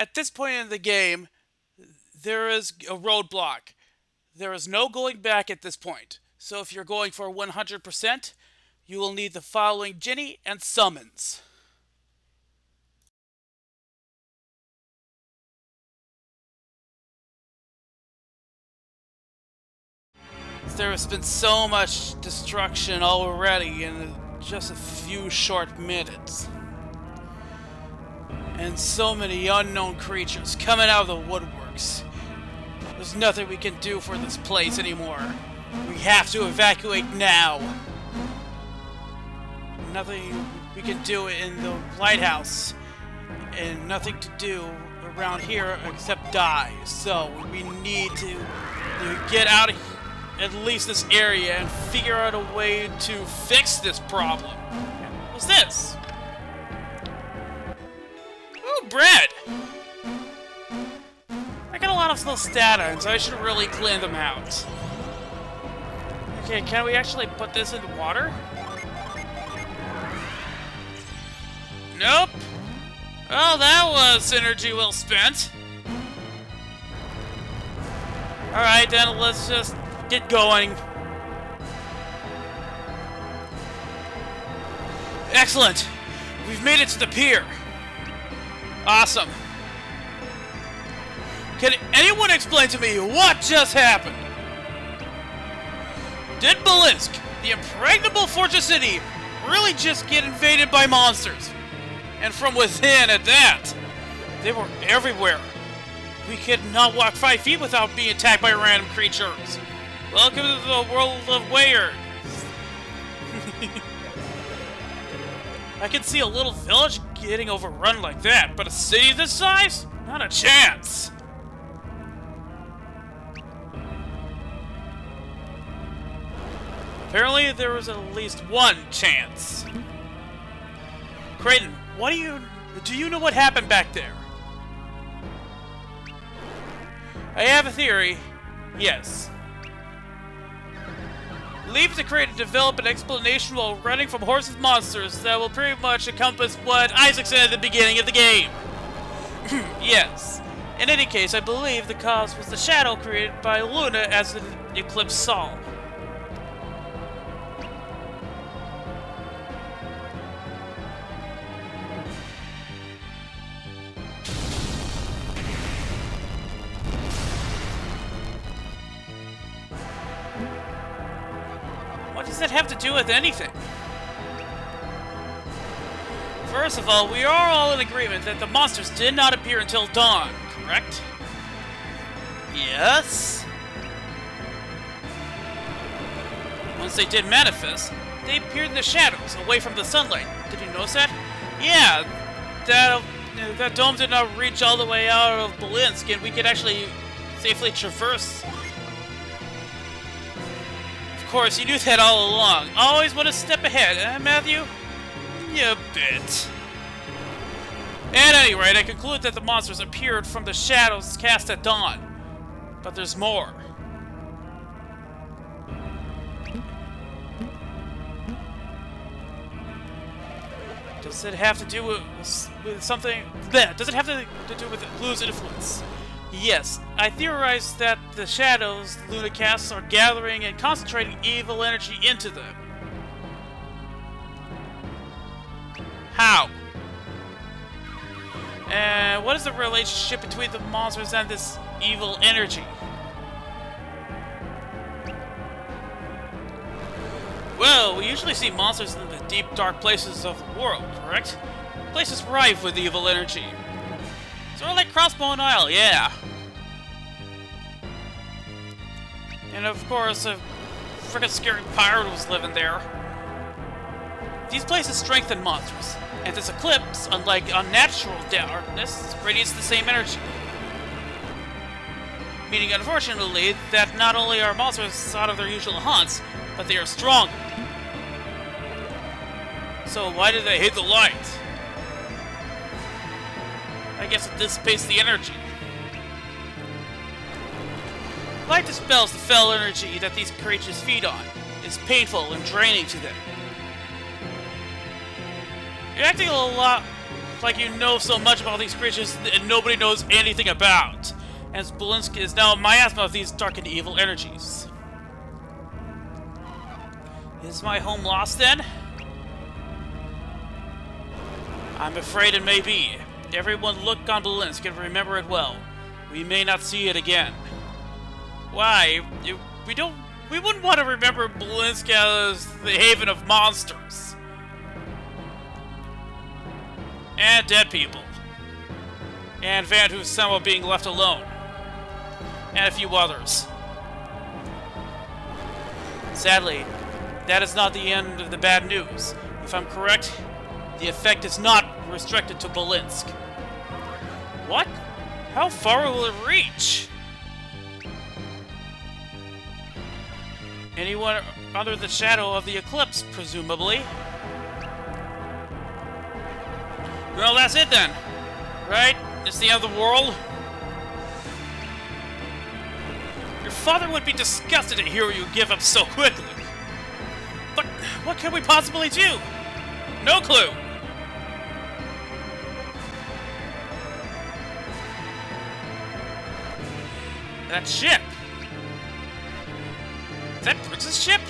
At this point in the game, there is a roadblock. There is no going back at this point. So if you're going for 100%, you will need the following Ginny and summons. There has been so much destruction already in just a few short minutes. And so many unknown creatures coming out of the woodworks. There's nothing we can do for this place anymore. We have to evacuate now. Nothing we can do in the lighthouse. And nothing to do around here except die. So we need to get out of at least this area and figure out a way to fix this problem. What's this? Ooh, bread! I got a lot of little statins, so I should really clean them out. Okay, can we actually put this in the water? Nope. Well, that was energy well spent. Alright, then let's just get going. Excellent! We've made it to the pier. Awesome. Can anyone explain to me what just happened? Did Belinsk, the impregnable fortress city, really just get invaded by monsters? And from within at that. They were everywhere. We could not walk 5 feet without being attacked by random creatures. Welcome to the world of weird. I can see a little village getting overrun like that, but a city this size? Not a chance. Apparently there was at least one chance. Creighton, do you know what happened back there? I have a theory. Yes. Leave the Creighton to develop an explanation while running from hordes of monsters that will pretty much encompass what Isaac said at the beginning of the game. Yes. In any case, I believe the cause was the shadow created by Luna as the eclipse saw. What does that have to do with anything? First of all, we are all in agreement that the monsters did not appear until dawn, correct? Yes? Once they did manifest, they appeared in the shadows, away from the sunlight. Did you notice that? Yeah, that dome did not reach all the way out of Belinsk, and we could actually safely traverse. Of course, you knew that all along. Always one step ahead, eh, Matthew? You bit. At any rate, I conclude that the monsters appeared from the shadows cast at dawn. But there's more. Does it have to do with something? Does it have to do with Blue's influence? Yes, I theorize that the shadows Luna casts are gathering and concentrating evil energy into them. How? And what is the relationship between the monsters and this evil energy? Well, we usually see monsters in the deep, dark places of the world, correct? Places rife with evil energy. Sort of like Crossbone Isle, yeah. And of course, a frickin' scary pirate was living there. These places strengthen monsters, and this eclipse, unlike unnatural darkness, radiates the same energy. Meaning, unfortunately, that not only are monsters out of their usual haunts, but they are stronger. So why do they hate the light? I guess it dissipates the energy. Light dispels the fell energy that these creatures feed on. It's painful and draining to them. You're acting a lot like you know so much about these creatures and nobody knows anything about. And Belinsk is now a miasma of these dark and evil energies. Is my home lost then? I'm afraid it may be. Everyone look on Belinsk and remember it well. We may not see it again. Why? We wouldn't want to remember Belinsk as the haven of monsters. And dead people. And Van who's somehow being left alone. And a few others. Sadly, that is not the end of the bad news. If I'm correct, the effect is not restricted to Belinsk. What? How far will it reach? Anyone under the shadow of the eclipse, presumably. Well, that's it then. Right? It's the end of the world. Your father would be disgusted to hear you give up so quickly. But what can we possibly do? No clue. That ship. Is that Briggs' ship?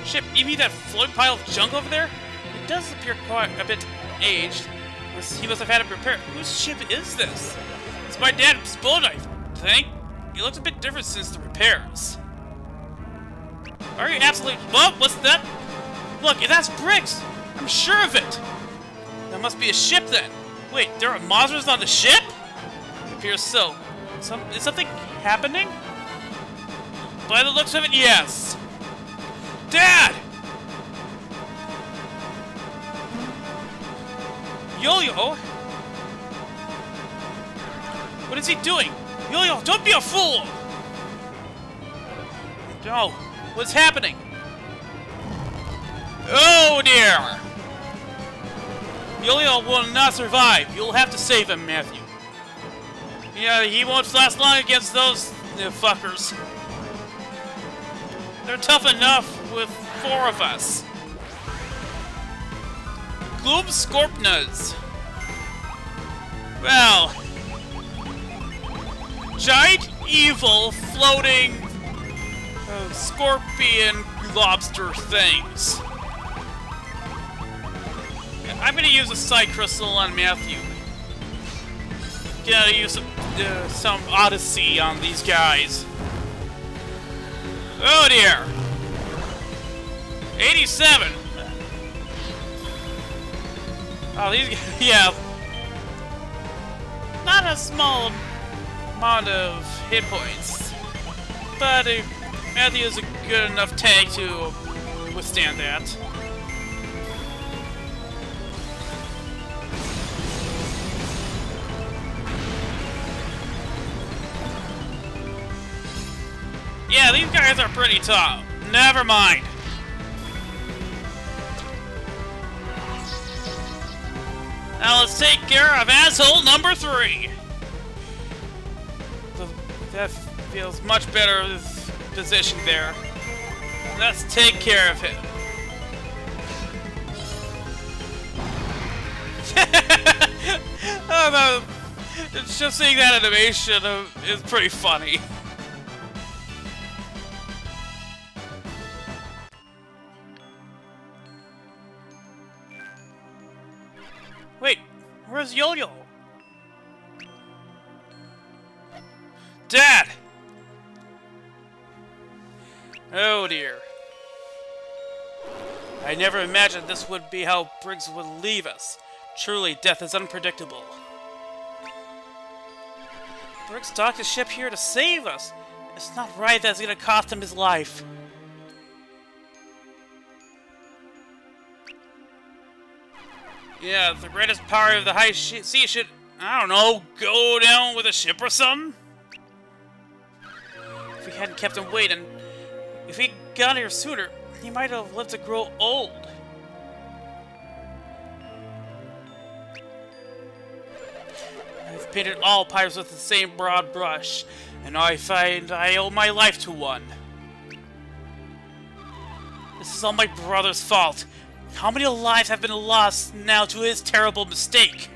Ship, you mean that floating pile of junk over there? It does appear quite a bit aged. He must have had it repaired. Whose ship is this? It's my dad's boat, I think. He looks a bit different since the repairs. Are you absolutely... What? What's that? Look, that's Briggs! I'm sure of it! That must be a ship then. Wait, there are monsters on the ship? It appears so. Is something happening? By the looks of it, yes. Dad! Yo-Yo? What is he doing? Yo-Yo, don't be a fool! No, what's happening? Oh dear! Yo-Yo will not survive. You'll have to save him, Matthew. Yeah, he won't last long against those fuckers. They're tough enough with 4 of us. Gloom Scorpnas. Well, giant, evil, floating scorpion lobster things. I'm gonna use a Psy Crystal on Matthew. Gotta use some Odyssey on these guys. Oh dear! 87! Oh, these guys, yeah. Not a small amount of hit points. But Matthew is a good enough tank to withstand that. Yeah, these guys are pretty tough. Never mind. Now let's take care of asshole number 3. That feels much better position there. Let's take care of him. Oh no, just seeing that animation is pretty funny. Wait, where's Yo-Yo? Dad! Oh dear. I never imagined this would be how Briggs would leave us. Truly, death is unpredictable. Briggs docked his ship here to save us. It's not right that it's gonna cost him his life. Yeah, the greatest power of the high sea should, I don't know, go down with a ship or something? If we hadn't kept him waiting, if he'd got here sooner, he might have lived to grow old. I've painted all pirates with the same broad brush, and now I find I owe my life to one. This is all my brother's fault. How many lives have been lost now to his terrible mistake?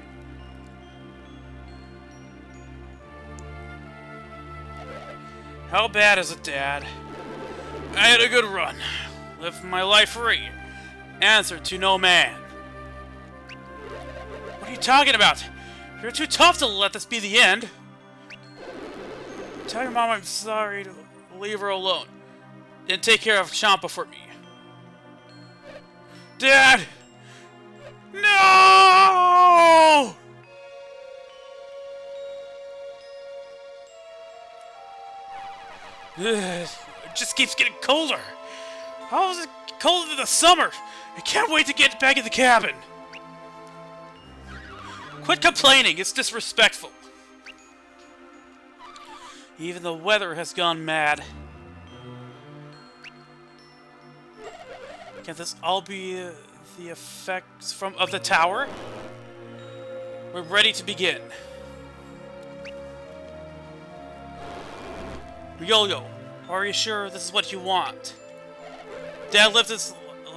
How bad is it, Dad? I had a good run. Lived my life free. Answered to no man. What are you talking about? You're too tough to let this be the end. Tell your mom I'm sorry to leave her alone. And take care of Champa for me. Dad! No! It just keeps getting colder. How is it colder than the summer? I can't wait to get back in the cabin. Quit complaining, it's disrespectful. Even the weather has gone mad. Can this all be the effects of the tower? We're ready to begin. Yo-Yo, are you sure this is what you want? Dad lived his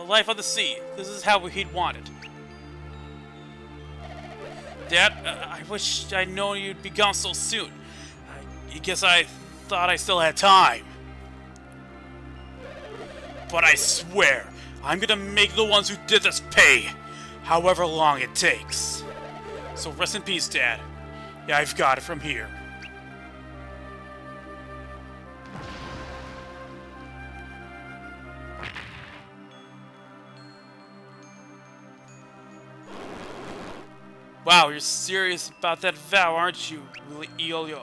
life on the sea. This is how he'd want it. Dad, I wish I'd known you'd be gone so soon. I guess I thought I still had time. But I swear, I'm gonna make the ones who did this pay, however long it takes. So rest in peace, Dad. Yeah, I've got it from here. Wow, you're serious about that vow, aren't you, Yo-Yo?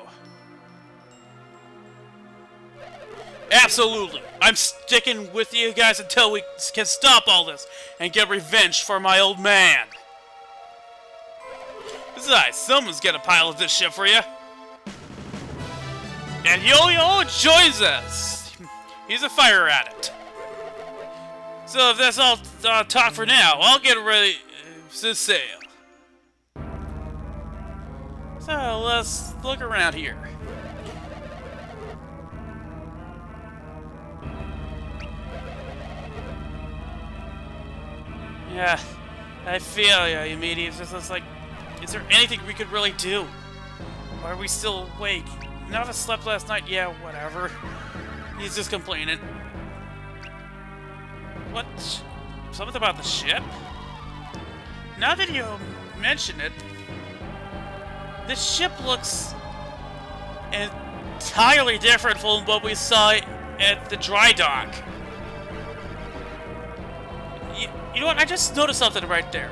Absolutely! I'm sticking with you guys until we can stop all this and get revenge for my old man. Besides, someone's gonna pilot this ship for you. And Yo-Yo joins us! He's a fire addict. So if that's all talk for now, I'll get ready to sail. So let's look around here. Yeah, I feel you, meaty. It's just like, is there anything we could really do? Or are we still awake? None of us slept last night. Yeah, whatever. He's just complaining. What? Something about the ship? Now that you mention it, this ship looks entirely different from what we saw at the dry dock. You know what? I just noticed something right there.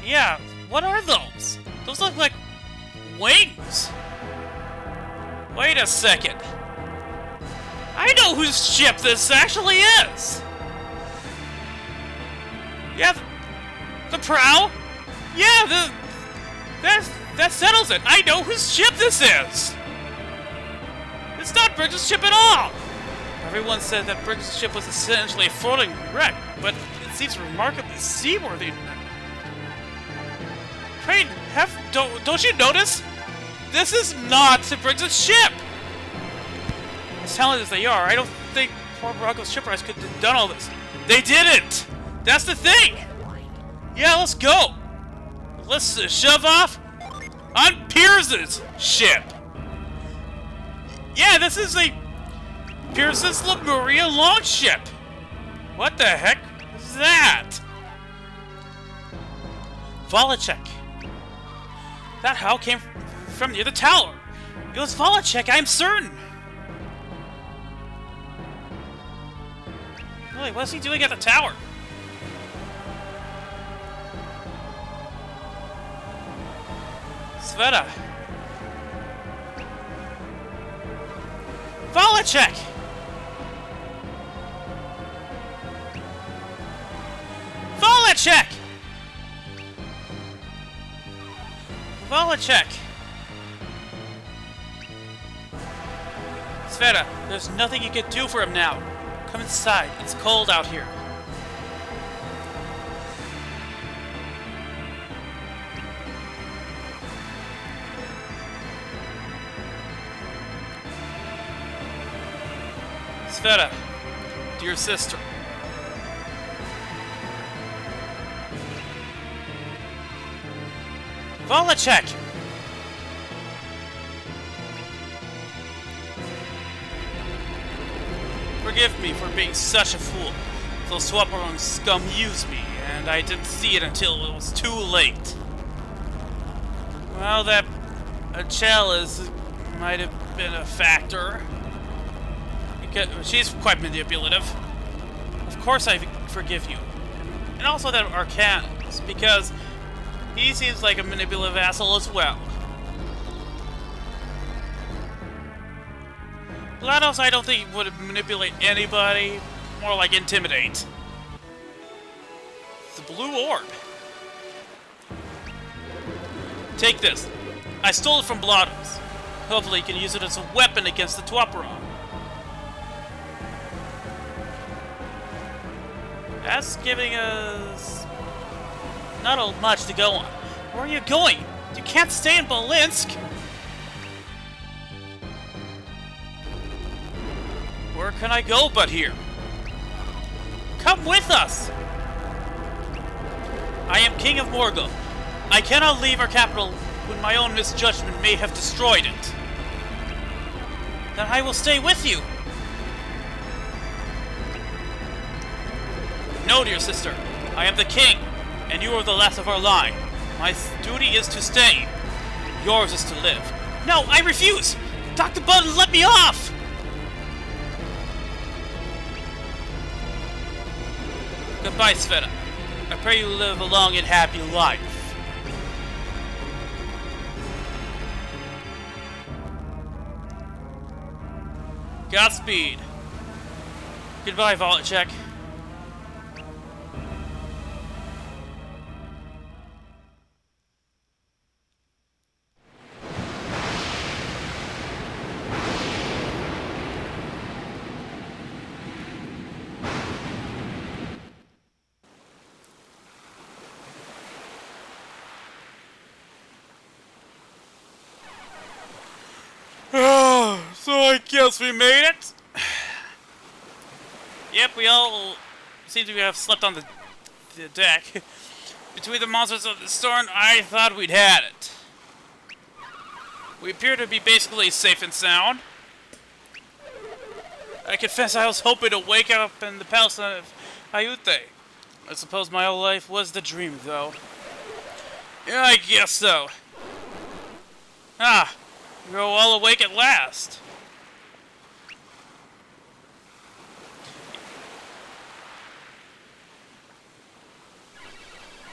Yeah. What are those? Those look like wings. Wait a second. I know whose ship this actually is. Yeah, the prow? Yeah, that settles it. I know whose ship this is. It's not Briggs' ship at all. Everyone said that Briggs' ship was essentially a floating wreck, but it seems remarkably seaworthy. Crane, don't you notice? This is not Briggs' ship. As talented as they are, I don't think poor Rocco's shipwrights could have done all this. They didn't. That's the thing! Yeah, let's go! Let's shove off on Pierce's ship! Yeah, this is a Pierce's Lemuria longship! What the heck is that? Volachek. That howl came from near the tower. It was Volachek, I'm certain! Really, what's he doing at the tower? Sveta. Volachek! Volachek! Volachek! Sveta, there's nothing you can do for him now. Come inside, it's cold out here. Sveta, dear sister. Volacek! Forgive me for being such a fool. Those Swaparong scum used me, and I didn't see it until it was too late. Well, that chalice might have been a factor. She's quite manipulative. Of course I forgive you. And also that Arcanus, because he seems like a manipulative asshole as well. GLaDOS, I don't think would manipulate anybody, more like intimidate. The blue orb. Take this. I stole it from GLaDOS. Hopefully you can use it as a weapon against the Twaparong. That's giving us not much to go on. Where are you going? You can't stay in Belinsk. Where can I go but here? Come with us! I am King of Morgul. I cannot leave our capital when my own misjudgment may have destroyed it. Then I will stay with you. No, dear sister. I am the king, and you are the last of our line. My duty is to stay. Yours is to live. No, I refuse! Dr. Button, let me off! Goodbye, Sveta. I pray you live a long and happy life. Godspeed. Goodbye, Volacek. So I guess we made it? Yep, we all seem to have slept on the deck. Between the monsters of the storm, I thought we'd had it. We appear to be basically safe and sound. I confess I was hoping to wake up in the palace of Ayute. I suppose my whole life was the dream, though. Yeah, I guess so. Ah, you're all awake at last.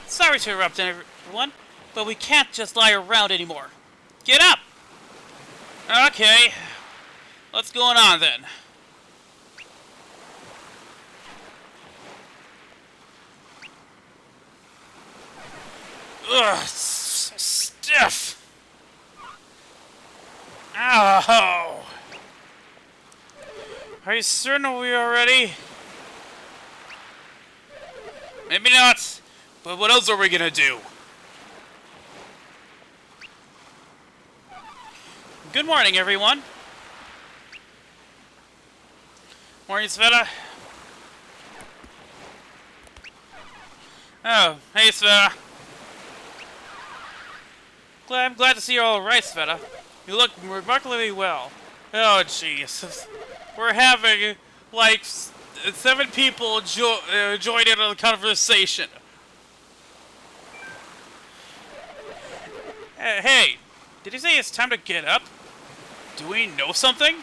Sorry to interrupt everyone, but we can't just lie around anymore. Get up! Okay. What's going on then? Ugh, it's so stiff. Ow! Are you certain we are ready? Maybe not. But what else are we gonna do? Good morning, everyone. Morning, Sveta. Oh, hey, Sveta. I'm glad to see you're all right, Sveta. You look remarkably well. Oh, jeez. We're having, like, 7 people join in on the conversation. Hey, did he say it's time to get up? Do we know something?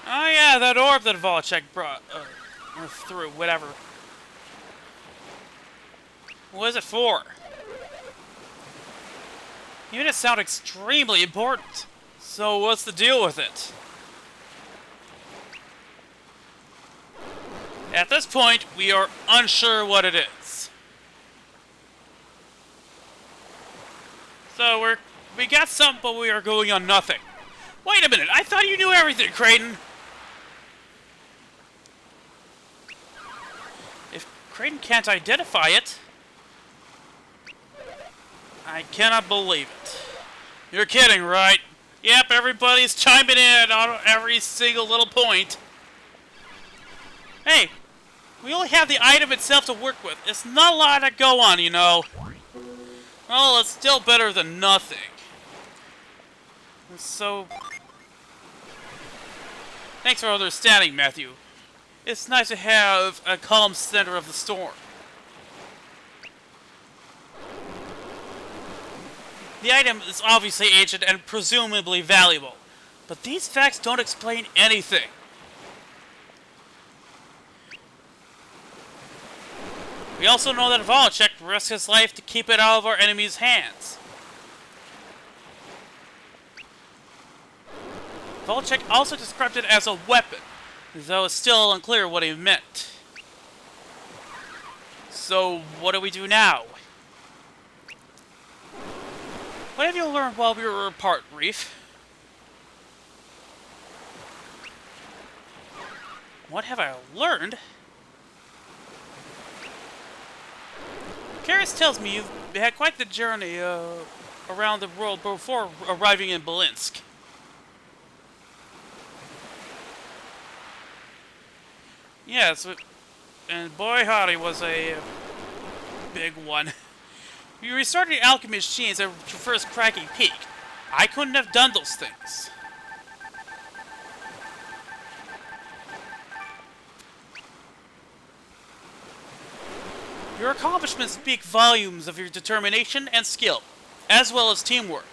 Oh yeah, that orb that Volacek brought, or through, whatever. What is it for? You made it sound extremely important. So what's the deal with it? At this point, we are unsure what it is. So we got something, but we are going on nothing. Wait a minute, I thought you knew everything, Creighton. If Creighton can't identify it, I cannot believe it. You're kidding, right? Yep, everybody's chiming in on every single little point. Hey, we only have the item itself to work with. It's not a lot to go on, you know. Well, it's still better than nothing. So, thanks for understanding, Matthew. It's nice to have a calm center of the storm. The item is obviously ancient and presumably valuable, but these facts don't explain anything. We also know that Belinsk risked his life to keep it out of our enemy's hands. Belinsk also described it as a weapon, though it's still unclear what he meant. So, what do we do now? What have you learned while we were apart, Reef? What have I learned? Karis tells me you've had quite the journey around the world before arriving in Belinsk. Yes, and boy howdy was a big one. We restarted the alchemy machines at Traverse Craggy Peak. I couldn't have done those things. Your accomplishments speak volumes of your determination and skill, as well as teamwork.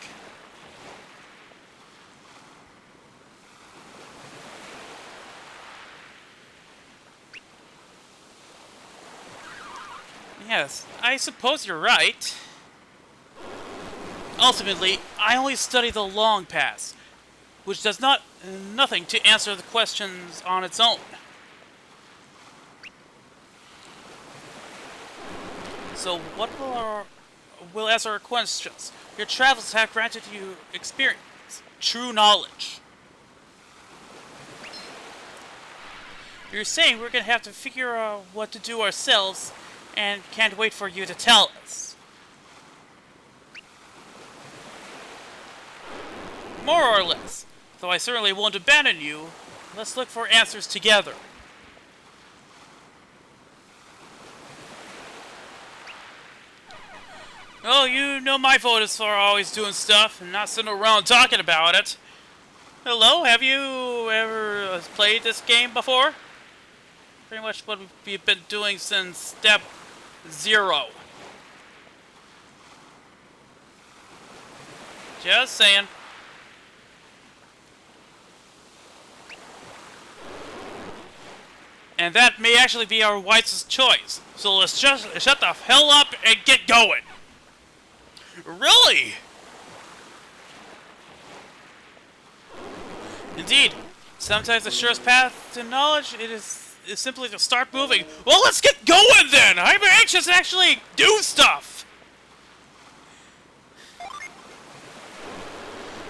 Yes, I suppose you're right. Ultimately, I only study the long past, which does nothing to answer the questions on its own. So what will answer our questions? Your travels have granted you experience, true knowledge. You're saying we're gonna have to figure out what to do ourselves, and can't wait for you to tell us. More or less, though I certainly won't abandon you. Let's look for answers together. Oh, you know my motives for always doing stuff and not sitting around talking about it. Hello, have you ever played this game before? Pretty much what we've been doing since step 0. Just saying. And that may actually be our wisest choice. So let's just shut the hell up and get going. Really? Indeed. Sometimes the surest path to knowledge is simply to start moving. Well, let's get going then! I'm anxious to actually do stuff!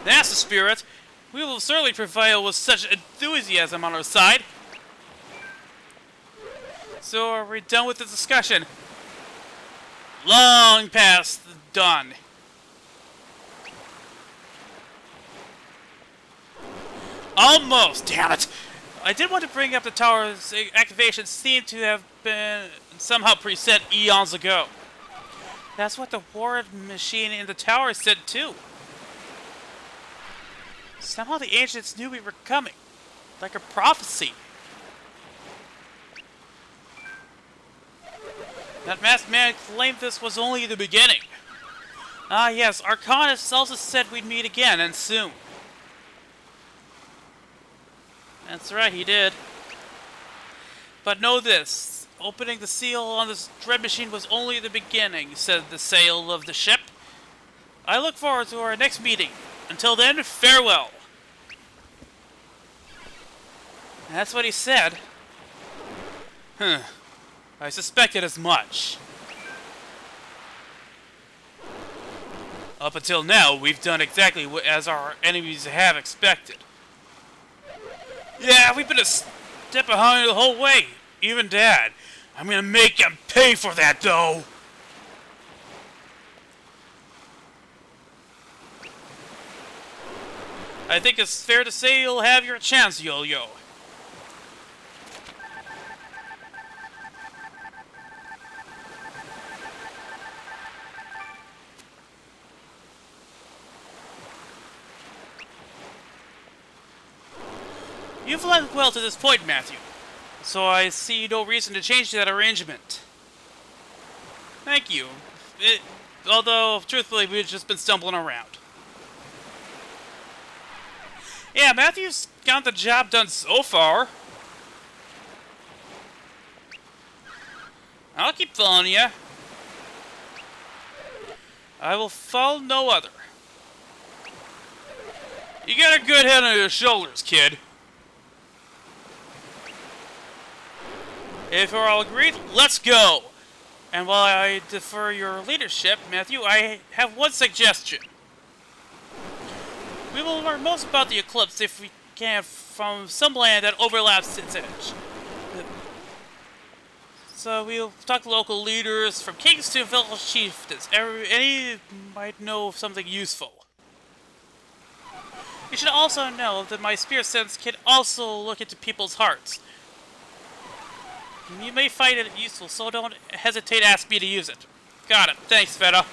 That's the spirit. We will certainly prevail with such enthusiasm on our side. So are we done with the discussion? Long past done. Almost, damn it! I did want to bring up the tower's activation seemed to have been somehow preset eons ago. That's what the ward machine in the tower said too. Somehow the ancients knew we were coming. Like a prophecy. That masked man claimed this was only the beginning. Ah yes, Arcanus also said we'd meet again, and soon. That's right, he did. But know this, opening the seal on this dread machine was only the beginning, said the sail of the ship. I look forward to our next meeting. Until then, farewell. That's what he said. Huh. I suspected as much. Up until now, we've done exactly as our enemies have expected. Yeah, we've been a step behind the whole way. Even Dad. I'm gonna make him pay for that, though. I think it's fair to say you'll have your chance, Yo-Yo. You've led well to this point, Matthew, so I see no reason to change that arrangement. Thank you. Although, truthfully, we've just been stumbling around. Yeah, Matthew's got the job done so far. I'll keep following you. I will follow no other. You got a good head on your shoulders, kid. If we're all agreed, let's go! And while I defer your leadership, Matthew, I have one suggestion. We will learn most about the eclipse if we can from some land that overlaps its edge. So we'll talk to local leaders, from kings to village chieftains. Any might know something useful. You should also know that my spirit sense can also look into people's hearts. You may find it useful, so don't hesitate to ask me to use it. Got it. Thanks, Feta.